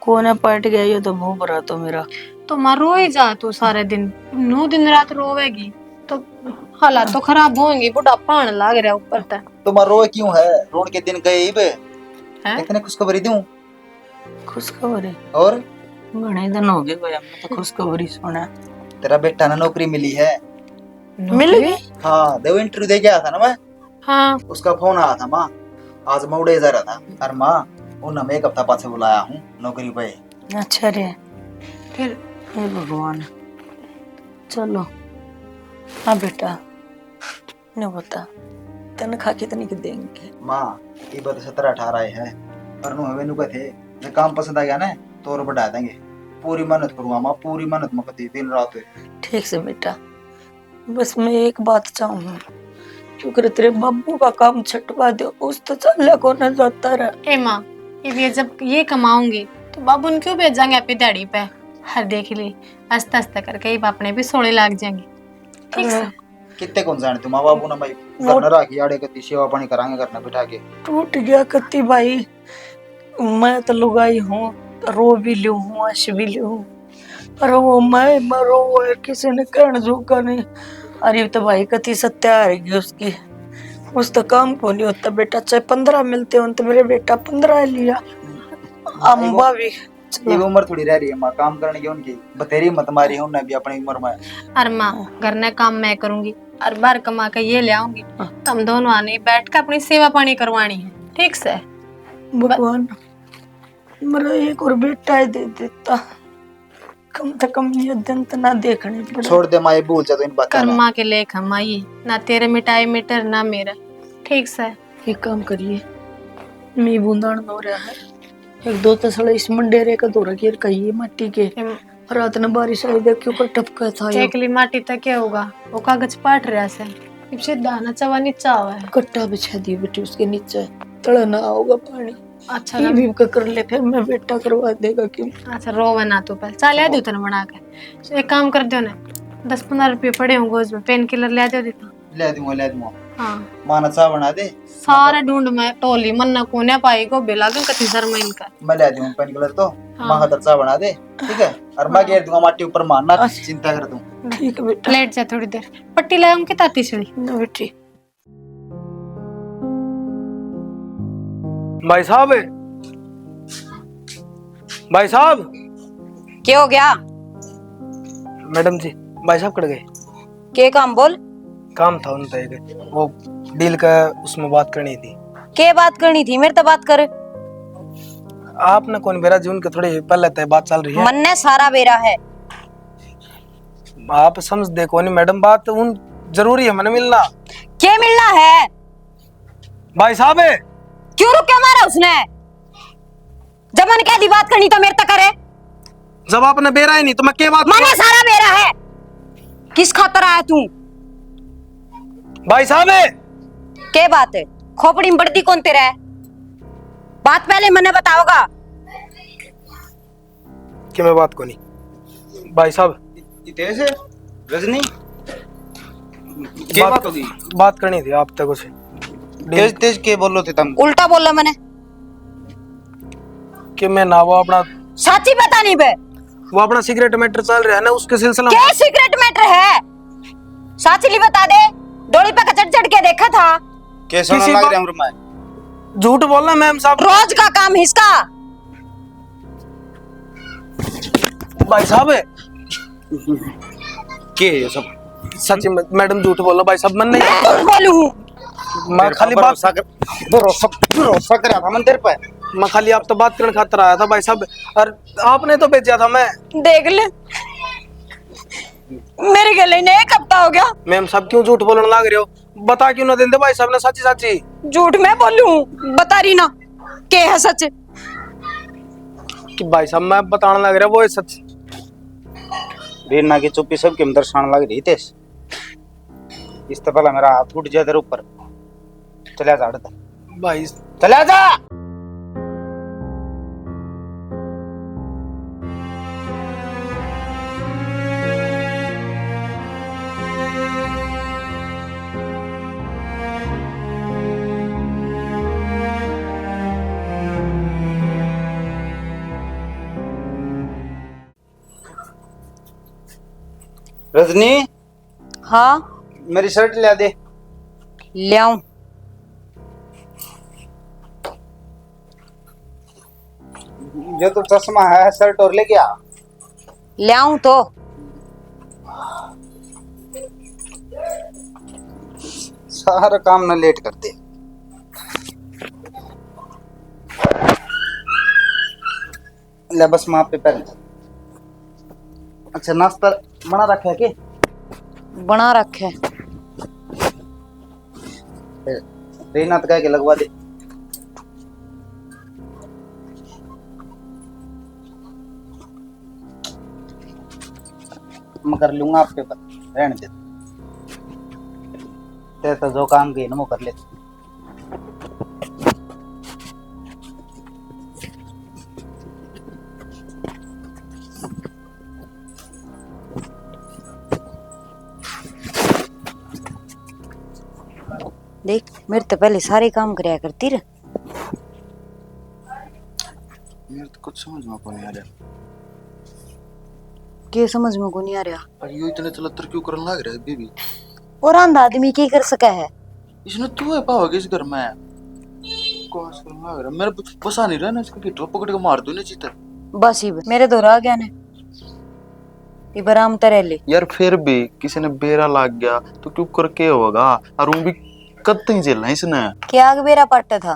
[SPEAKER 8] कोने पट गया ये तो मुंह भरा तो मेरा।
[SPEAKER 1] तो माँ रो ही जा तू सारे दिन, 9 दिन रात रोवेगी तो हालात तो खराब होंगे, बुढ़ापा आने लग रहा ऊपर तक।
[SPEAKER 6] तुम रोए क्यों है? रोन के दिन गए बे,
[SPEAKER 1] हैं?
[SPEAKER 6] इतने खुशखबरी दूं?
[SPEAKER 8] खुशखबरी
[SPEAKER 6] और
[SPEAKER 8] घने दिन हो गए भाई, हमने तो खुशखबरी सुना।
[SPEAKER 6] तेरा बेटा ना नौकरी मिली है।
[SPEAKER 8] मिल गई?
[SPEAKER 6] हाँ, देव इंटरव्यू दे के आया था ना मैं,
[SPEAKER 1] हाँ
[SPEAKER 6] उसका फोन आया था माँ। आज मैं उड़े जा रहा था और माँ उन्हें मैं 1 हफ्ता बाद से बुलाया हूँ नौकरी पे।
[SPEAKER 8] अच्छा रे,
[SPEAKER 1] फिर
[SPEAKER 8] हे भगवान। चलो हाँ बेटा, न बता तनख्वाह कितनी की देंगे?
[SPEAKER 6] माँ ये बात 17-18 है, पर नु हमें नु थे जब काम पसंद आ गया ना तो और बढ़ा देंगे। पूरी मेहनत करूँगा माँ, पूरी मेहनत मैं करती दिन रात।
[SPEAKER 8] ठीक से बेटा, बस मैं एक बात चाहूँ, शुक्र तेरे बाबू का काम छटवा दो, उस तो चल को न जाता रहा।
[SPEAKER 1] ए माँ, ये जब ये कमाऊंगी तो बाबू ने क्यों भेजांगे अपनी दिहाड़ी पे? हर देख ली आस्ते आस्ते करके ही अपने भी सोने लग जाएंगे। ठीक से
[SPEAKER 6] कितने कौन जाने तुम माँ बाबू ना भाई घर न राखी आड़े कती सेवा पानी करांगे घर न बिठा के।
[SPEAKER 8] टूट गया कत्ती भाई, मैं तो लुगाई हूँ, रो भी लू हूँ हंस भी लू हूँ, पर वो मैं मरो है किसी ने कहने जोगा नहीं। अरे तो भाई कति सत्या आ रही उसकी, उस तो काम को नहीं होता बेटा, चाहे 15 मिलते हो तो मेरे बेटा 15 लिया। अम्बा भी
[SPEAKER 6] ये उम्र थोड़ी रह रही है माँ काम करने की उनकी, बतेरी मत मारी है उन्हें भी अपनी उम्र में।
[SPEAKER 1] और माँ घर में काम मैं करूंगी और बाहर कमा के ये ले आऊंगी, हम दोनों आने बैठ कर अपनी सेवा पानी करवानी है। ठीक से
[SPEAKER 8] भगवान मेरा एक और बेटा ही दे देता, कम से कम ये दिन तो ना देखने पड़े।
[SPEAKER 6] छोड़ दे माँ, ये भूल जा तो इन बातों में।
[SPEAKER 1] कर्मा के लेख हम आई, ना तेरे मिटाई मीटर ना मेरा। ठीक से
[SPEAKER 8] एक काम करिए, मी बूंदान हो रहा है, 1-2 तसला इस मंडेरे का दो रखिए कहिए मट्टी के, रात ने बारिश आई देख के ऊपर टपका था।
[SPEAKER 1] चेकली माटी तक क्या होगा, वो कागज पाट रहा से इसे दाना चवा नीचा हुआ है।
[SPEAKER 8] कट्टा बिछा दिए बेटी उसके नीचे, तड़ा ना होगा पानी।
[SPEAKER 1] अच्छा
[SPEAKER 8] ये भी कर ले, फिर मैं बेटा करवा देगा क्यों?
[SPEAKER 1] अच्छा रोवे ना तू पहले, चल ले दो तने बना के। एक काम कर दो ना, 10-15 रुपये पड़े होंगे उसमें, पेन किलर ले दो देता।
[SPEAKER 6] ले दूंगा
[SPEAKER 1] हाँ
[SPEAKER 6] माना चाह बना दे,
[SPEAKER 1] सारे ढूंढ में टोली मन न कोने पाई को बेला के कति शर्म इनका।
[SPEAKER 6] मैं ले दूंगा पेन कलर तो।
[SPEAKER 1] हाँ।
[SPEAKER 6] माँ का चाह बना दे, ठीक है, और मैं घेर दूंगा माटी ऊपर, मारना चिंता कर दूं।
[SPEAKER 8] ठीक है बेटा,
[SPEAKER 1] लेट जा थोड़ी देर, पट्टी लगाऊं के ताती छड़ी
[SPEAKER 8] ना बेटी।
[SPEAKER 5] भाई साहब, भाई साहब।
[SPEAKER 9] क्या हो गया?
[SPEAKER 5] मैडम जी, भाई साहब कट गए।
[SPEAKER 9] के काम बोल?
[SPEAKER 5] काम था उनका एक, वो डील का उसमें बात करनी थी।
[SPEAKER 9] के बात करनी थी? मेरे तो बात कर।
[SPEAKER 5] आपने कौन बेरा जी, उनके थोड़ी पहले तय बात चल रही है।
[SPEAKER 9] मन ने सारा बेरा है।
[SPEAKER 5] आप समझ दे कौन मैडम, बात उन जरूरी है मैंने मिलना।
[SPEAKER 9] क्या मिलना है?
[SPEAKER 5] भाई साहब
[SPEAKER 9] क्यों रुक के मारा उसने? जब मैंने कह दी बात करनी तो मेरे तक करे।
[SPEAKER 5] जब आपने बेरा ही नहीं तो मैं क्या बात
[SPEAKER 9] मैंने सारा बेरा है। किस खातर आया तू?
[SPEAKER 5] भाई साहब
[SPEAKER 9] क्या बात है? खोपड़ी में बढ़ती कौन तेरा है? बात पहले मैंने बताओगा
[SPEAKER 5] कि मैं बात को नहीं। भाई साहब
[SPEAKER 6] तेज है रजनी,
[SPEAKER 5] बात करनी थी आप तक कुछ।
[SPEAKER 6] तेज तेज के बोलो थे तुम?
[SPEAKER 9] उल्टा बोला मैंने
[SPEAKER 5] कि मैं ना वो अपना
[SPEAKER 9] साची पता नहीं बे,
[SPEAKER 5] वो अपना सिगरेट मैटर चल रहा है ना, उसके सिलसिला
[SPEAKER 9] क्या सिगरेट मैटर है? साची ली बता दे। डोली पे चढ़ चढ़ के देखा था।
[SPEAKER 6] कैसा
[SPEAKER 5] किसी
[SPEAKER 6] लग
[SPEAKER 5] बात-
[SPEAKER 6] रहा है मैं?
[SPEAKER 5] झूठ बोलना मैम साहब।
[SPEAKER 9] रोज का काम इसका।
[SPEAKER 5] भाई साहब
[SPEAKER 6] के ये सब
[SPEAKER 5] सच्ची में मैडम झूठ बोलो भाई साहब, मन नहीं
[SPEAKER 9] झूठ बोलूं?
[SPEAKER 5] मैं खाली बात
[SPEAKER 6] भरोसा कर रहा था मैं तेरे पे।
[SPEAKER 5] मैं खाली आप तो बात करने खातर आया था भाई साहब, और आपने तो भेजा था। मैं
[SPEAKER 8] देख ले मेरे गले ने एक हफ्ता हो गया।
[SPEAKER 5] मैम साहब क्यों झूठ बोलने लग रहे हो? बता क्यों ना देते भाई साहब ने सच्ची सच्ची?
[SPEAKER 8] झूठ मैं बोलूं? बता रही ना के है सच।
[SPEAKER 5] कि भाई साहब मैं बताने लग रहा वो है सच।
[SPEAKER 6] रीना की चुप्पी सबके अंदर शान लग रही थी। इस तो पहला मेरा हाथ उठ जाए तेरे ऊपर। चला जा हट,
[SPEAKER 5] भाई
[SPEAKER 6] चला जा। रजनी,
[SPEAKER 9] हाँ
[SPEAKER 6] मेरी शर्ट ले दे।
[SPEAKER 9] ले आऊं?
[SPEAKER 6] जो तो चश्मा है शर्ट और लेके आ।
[SPEAKER 9] ले आऊं तो?
[SPEAKER 6] सारा काम न लेट करते। ले बस माँ पे पहन। अच्छा नाश्ता बना रखा है के?
[SPEAKER 9] बना रखे।
[SPEAKER 6] रीना तो कह के लगवा दे। मैं कर लूंगा आपके पर, रहने दे। तेरे तो जो काम की वो कर ले।
[SPEAKER 9] देख मेरे तो पहले सारे काम करया करती रह।
[SPEAKER 7] मेरे तो कुछ समझ में को नहीं आ रहा।
[SPEAKER 9] के समझ में को नहीं आ रहा?
[SPEAKER 7] पर यू इतने चलतर क्यों करने लग रहा है बीबी?
[SPEAKER 9] और आंधा आदमी क्या कर सका है?
[SPEAKER 7] इसने तू है पाओगे इस घर में कौन सा करने लग रहा है? मेरे बसा नहीं रहा ना, इसको गिट्टो पकड़ के मार दो ना चीता।
[SPEAKER 9] बस ही मेरे तो रह गया ने इबराम तरह ले।
[SPEAKER 7] यार फिर भी किसी ने बेरा लाग गया तो क्यों करके होगा? और वो भी कब तक झेलना इसने?
[SPEAKER 9] क्या बेरा पट्टा था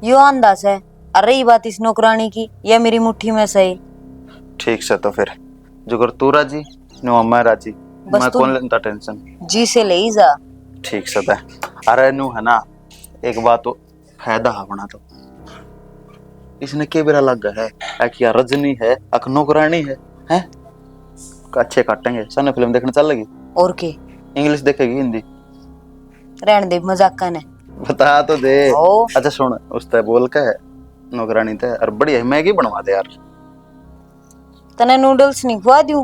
[SPEAKER 9] यो अंदाज है। और रही बात इस नौकरानी की, यह मेरी मुट्ठी में सही।
[SPEAKER 7] ठीक से तो फिर जो कर तू राजी नो मैं राजी,
[SPEAKER 9] बस
[SPEAKER 7] मैं
[SPEAKER 9] तू
[SPEAKER 7] कौन लेता टेंशन।
[SPEAKER 9] जी से ले ही जा।
[SPEAKER 7] ठीक से तो अरे नु है ना, एक बात तो फायदा है बना तो इसने के बेरा लग गया है कि यार रजनी है अक नौकरानी है हैं? अच्छे काटेंगे सने फिल्म देखने चल लगी।
[SPEAKER 9] और के
[SPEAKER 7] इंग्लिश देखेगी हिंदी?
[SPEAKER 9] रहने दे मजाक ने।
[SPEAKER 7] बता तो दे।
[SPEAKER 9] ओ।
[SPEAKER 7] अच्छा सुन उसते बोल के नौकरानी ते और बढ़िया मैगी बनवा दे यार।
[SPEAKER 9] तने नूडल्स नहीं खुआ दूं?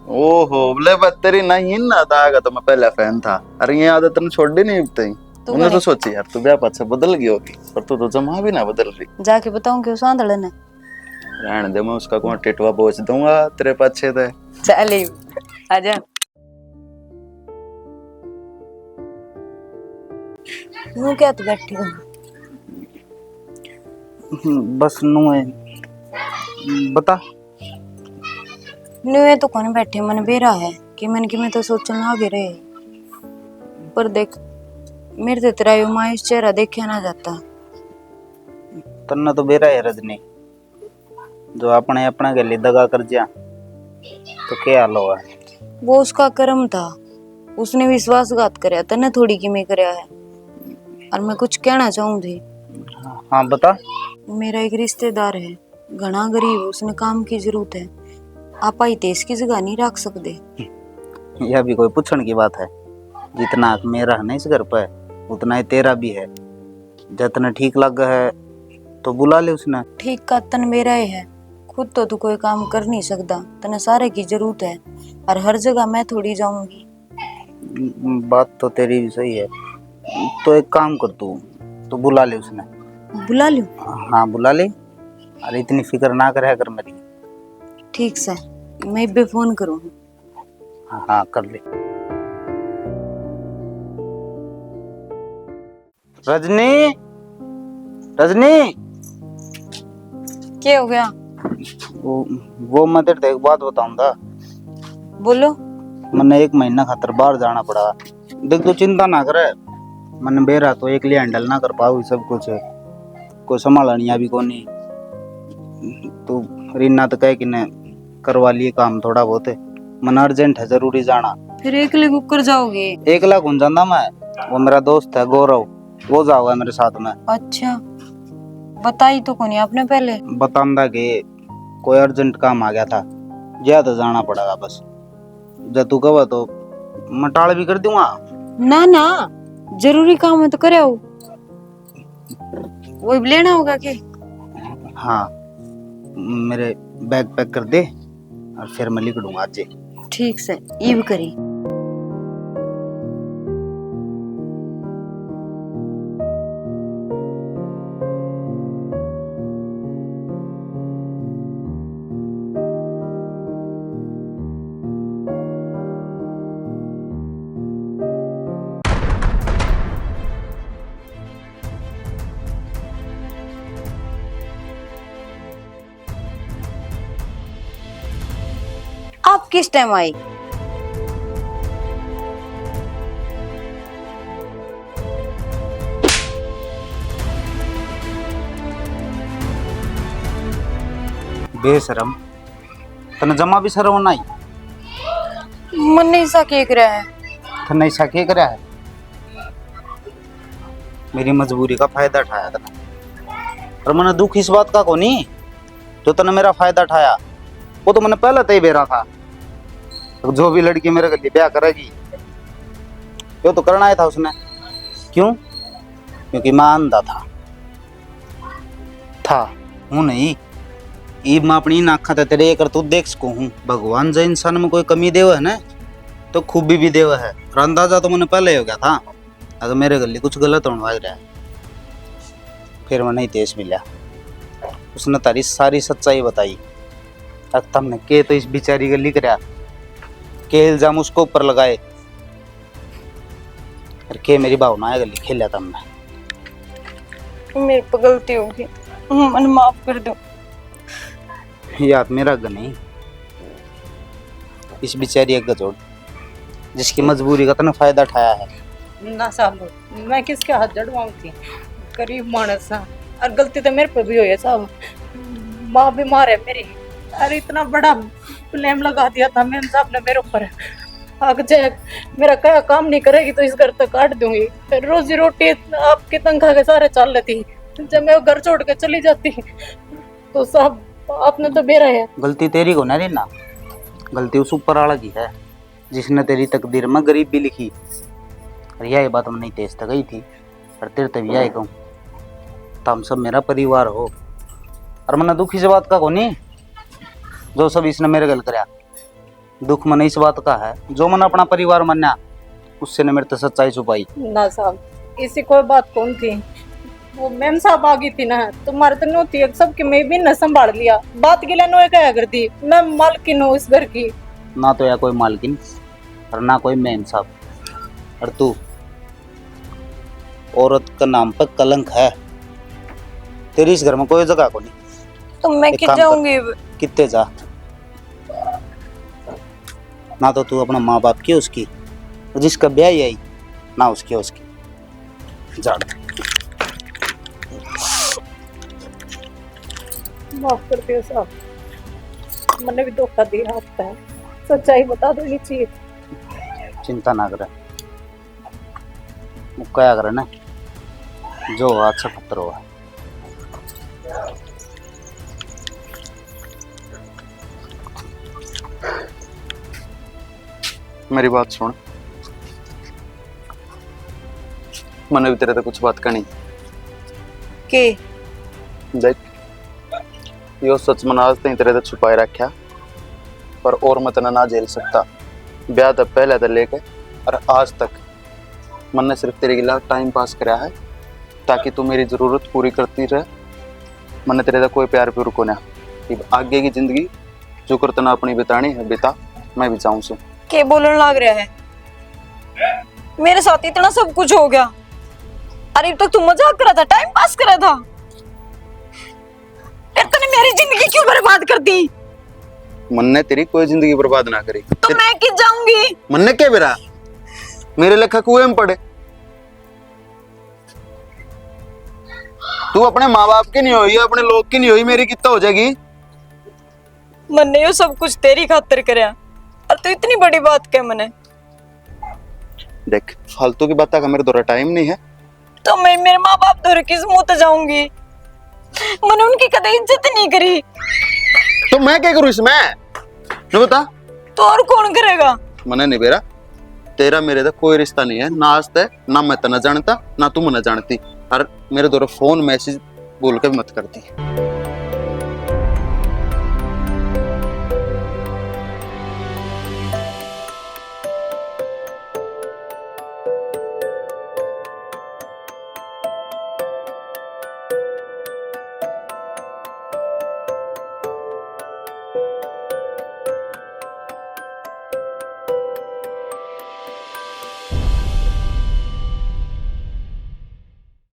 [SPEAKER 7] ओहो बोले तेरी नहीं ना दागा तो मैं पहले फैन था। अरे ये आदत ने छोड़ दी नहीं अब तक। उन्होंने तो सोची यार तू ब्याह पाछे बदल गई होगी, पर तू तो जमा भी ना बदल रही।
[SPEAKER 9] जाके बताऊं कि उस आंधड़े ने।
[SPEAKER 7] रहने दे, मैं उसका कौन टिटवा बोझ दूंगा तेरे पाछे ते।
[SPEAKER 9] चल आजा। यूं क्या तू बैठी हो?
[SPEAKER 6] बस नू है। बता।
[SPEAKER 9] नुए तो कौन बैठे मन बेरा है कि मन की मैं तो सोचने आगे रहे। पर देख मेरे तो तेरा यो मायूस चेहरा देखा ना जाता।
[SPEAKER 6] तन्ना तो बेरा है रजनी, जो अपने अपना के लिए दगा कर जा तो क्या हाल हुआ?
[SPEAKER 9] वो उसका कर्म था, उसने विश्वासघात करया, तने थोड़ी की मैं करया है। और मैं कुछ कहना चाहूंगी।
[SPEAKER 6] हाँ बता।
[SPEAKER 9] मेरा एक रिश्तेदार है, घना गरीब, उसने काम की जरूरत है। आप आई तेज की जगह नहीं रख सकते?
[SPEAKER 6] यह भी कोई पूछने की बात है? जितना हक मेरा है ना इस घर पर उतना ही तेरा भी है। जितना ठीक लग है तो बुला ले उसने।
[SPEAKER 9] ठीक का तन मेरा ही है, खुद तो तू कोई काम कर नहीं सकता, तने सारे की जरूरत है। और हर जगह मैं थोड़ी जाऊंगी।
[SPEAKER 6] बात तो तेरी भी सही है, तो एक काम कर तू बुला ले उसने।
[SPEAKER 9] बुला लूं?
[SPEAKER 6] हाँ बुला ले। अरे इतनी फिक्र ना करे कर मेरी।
[SPEAKER 9] ठीक से मैं भी फोन करूँ?
[SPEAKER 6] हाँ कर ले। रजनी, रजनी,
[SPEAKER 9] क्या हो गया?
[SPEAKER 6] वो मैं तेरे को एक बात बताऊंगा।
[SPEAKER 9] बोलो।
[SPEAKER 6] मैंने 1 महीना खातर बाहर जाना पड़ा। देख तू चिंता ना करे, मैंने बेरा तो एक लिए हैंडल ना कर पाऊ सब कुछ, कोई संभालनिया भी कोनी। तू रीना तो कह कि ने करवा लिए काम थोड़ा बहुत, मन अर्जेंट है, जरूरी जाना।
[SPEAKER 9] फिर एकले कुकर जाओगे?
[SPEAKER 6] 1 लाख घूम जाना मैं, वो मेरा दोस्त है गौरव, वो जाओगा मेरे साथ में।
[SPEAKER 9] अच्छा, बताई तो कोनी आपने पहले?
[SPEAKER 6] बतांदा कि कोई अर्जेंट काम आ गया था, ज्यादा जाना पड़ेगा बस। जब तू कहो तो मैं टाल भी कर दूंगा।
[SPEAKER 9] ना ना, जरूरी काम है तो करे आओ। वो लेना होगा कि?
[SPEAKER 6] हाँ, मेरे बैग पैक कर दे और फिर मैं लिख दूंगा आज।
[SPEAKER 9] ठीक से, ये भी करी। आप किस टाइम आई?
[SPEAKER 6] बेशरम, तने जमा भी शर्म नहीं।
[SPEAKER 9] मन नहीं सा केक रहा है।
[SPEAKER 6] तने ऐसा क्या करा है? मेरी मजबूरी का फायदा उठाया तने, और मैंने दुख इस बात का को नहीं जो तने मेरा फायदा उठाया। वो तो मैंने पहले तय बेरा था, तो जो भी लड़की मेरे लिए ब्याह करेगी वो तो करना ही था उसने। क्यों? क्योंकि मैं अंधा था हूं नहीं। ईब मैं अपनी नाखा तेरे कर तू देख सको हूँ। भगवान जो इंसान में कोई कमी देव है ना, तो खूबी भी देव है। और अंदाजा तो मैंने पहले हो गया था, अगर मेरे गले कुछ गलत होने लग रहा है। फिर मैं नहीं तेज मिला, उसने तारी सारी सच्चाई बताई। अब तुमने के तो इस बेचारी गली लिख रहा के इल्जाम उसको ऊपर लगाए, और के मेरी भावनाएं गली खेला तुमने।
[SPEAKER 8] मेरे पे गलती होगी, मन माफ कर दो।
[SPEAKER 6] याद मेरा गन नहीं, इस बेचारी एक गजोड़ जिसकी मजबूरी का तने फायदा उठाया है।
[SPEAKER 8] ना साहब, मैं किसके हाथ जड़वाऊं थी? गरीब मानस है, और गलती तो मेरे पे भी हुई है साहब। माँ बीमार है मेरी, अरे इतना बड़ा ब्लेम लगा दिया था मेम साहब ने मेरे ऊपर। अगर मेरा क्या काम नहीं करेगी तो इस घर तक काट दूंगी। रोजी रोटी आपकी तनख्वाह के सारे चल लेती, जब मैं घर छोड़ के चली जाती तो साहब आपने तो बेरा है।
[SPEAKER 6] गलती तेरी को नहीं ना, गलती उस ऊपर वाला की है जिसने तेरी तकदीर में गरीबी लिखी। और यही बात हम नहीं तेज तक गई थी, और तेरे तब यही कहूँ तुम सब मेरा परिवार हो। और मैंने दुख इस बात का को नहीं जो सब इसने मेरे गल कराया। दुख मन इस बात का है जो मन अपना परिवार मना, उससे ने मेरे तो सच्चाई छुपाई।
[SPEAKER 8] ना साहब, इसी कोई बात कौन थी, वो मैम साहब आ गई थी ना, तुम्हारे तो नो थी सबके मैं भी न संभाल लिया। बात के लिए नो क्या करती, मैं मालकिन हूँ इस घर की।
[SPEAKER 6] ना तो या कोई मालकिन और ना कोई मैम साहब, और तू औरत का नाम पर कलंक है। तेरी इस घर में कोई जगह को नहीं।
[SPEAKER 8] तो मैं
[SPEAKER 6] एक
[SPEAKER 8] कि
[SPEAKER 6] काम कर,
[SPEAKER 8] जाऊंगी
[SPEAKER 6] कितने जा, ना तो तू अपना माँ बाप की उसकी, जिसका ब्याह ही आई ना उसकी जा।
[SPEAKER 8] माफ करते हो साहब, मैंने भी धोखा दिया आपका, सच्चाई बता देनी चाहिए।
[SPEAKER 6] चिंता ना करे, क्या करे ना, जो अच्छा पत्थर हुआ।
[SPEAKER 7] मेरी बात सुन, मैंने भी तेरे तो कुछ बात करनी
[SPEAKER 8] के
[SPEAKER 7] देख। यो सच मन आज तक तेरे तो छुपाए रखा, पर और मैं तना ना झेल सकता। ब्याह तक पहले तो लेके और आज तक मैंने सिर्फ तेरे गिला टाइम पास कराया है, ताकि तू मेरी जरूरत पूरी करती रहे। मैंने तेरे का कोई प्यार प्यूर को ना, आगे की जिंदगी जो कर तना अपनी बितानी है बिता, मैं भी जाऊं सु।
[SPEAKER 8] के बोलने लग रहा है, मेरे साथ इतना सब कुछ हो गया, अरे अब तक तू मजाक करा था, टाइम पास करा था, फिर तूने मेरी जिंदगी क्यों बर्बाद कर दी?
[SPEAKER 7] मन ने तेरी कोई जिंदगी बर्बाद ना करी।
[SPEAKER 8] तो मैं किस जाऊंगी?
[SPEAKER 7] मन ने क्या बेरा मेरे लेखा कुएं में पड़े। तू अपने माँ बाप की नहीं हुई, अपने लोग की नहीं हुई, मेरी कितना हो जाएगी?
[SPEAKER 8] मैंने ये सब कुछ तेरी खातिर करया और तू इतनी बड़ी बात कह मने।
[SPEAKER 7] देख फालतू की बात का मेरे द्वारा टाइम नहीं है।
[SPEAKER 8] तो मैं मेरे माँ बाप दौरे किस मुंह से जाऊंगी? मैंने उनकी कदे इज्जत नहीं करी,
[SPEAKER 7] तो मैं क्या करूं इसमें? जो बता।
[SPEAKER 8] तो और कौन करेगा?
[SPEAKER 7] मने नहीं बेरा, तेरा मेरे दा कोई रिश्ता नहीं है, ना आज तक ना मैं तना जानता ना तू मना जानती। और मेरे द्वारा फोन मैसेज बोल के मत करती।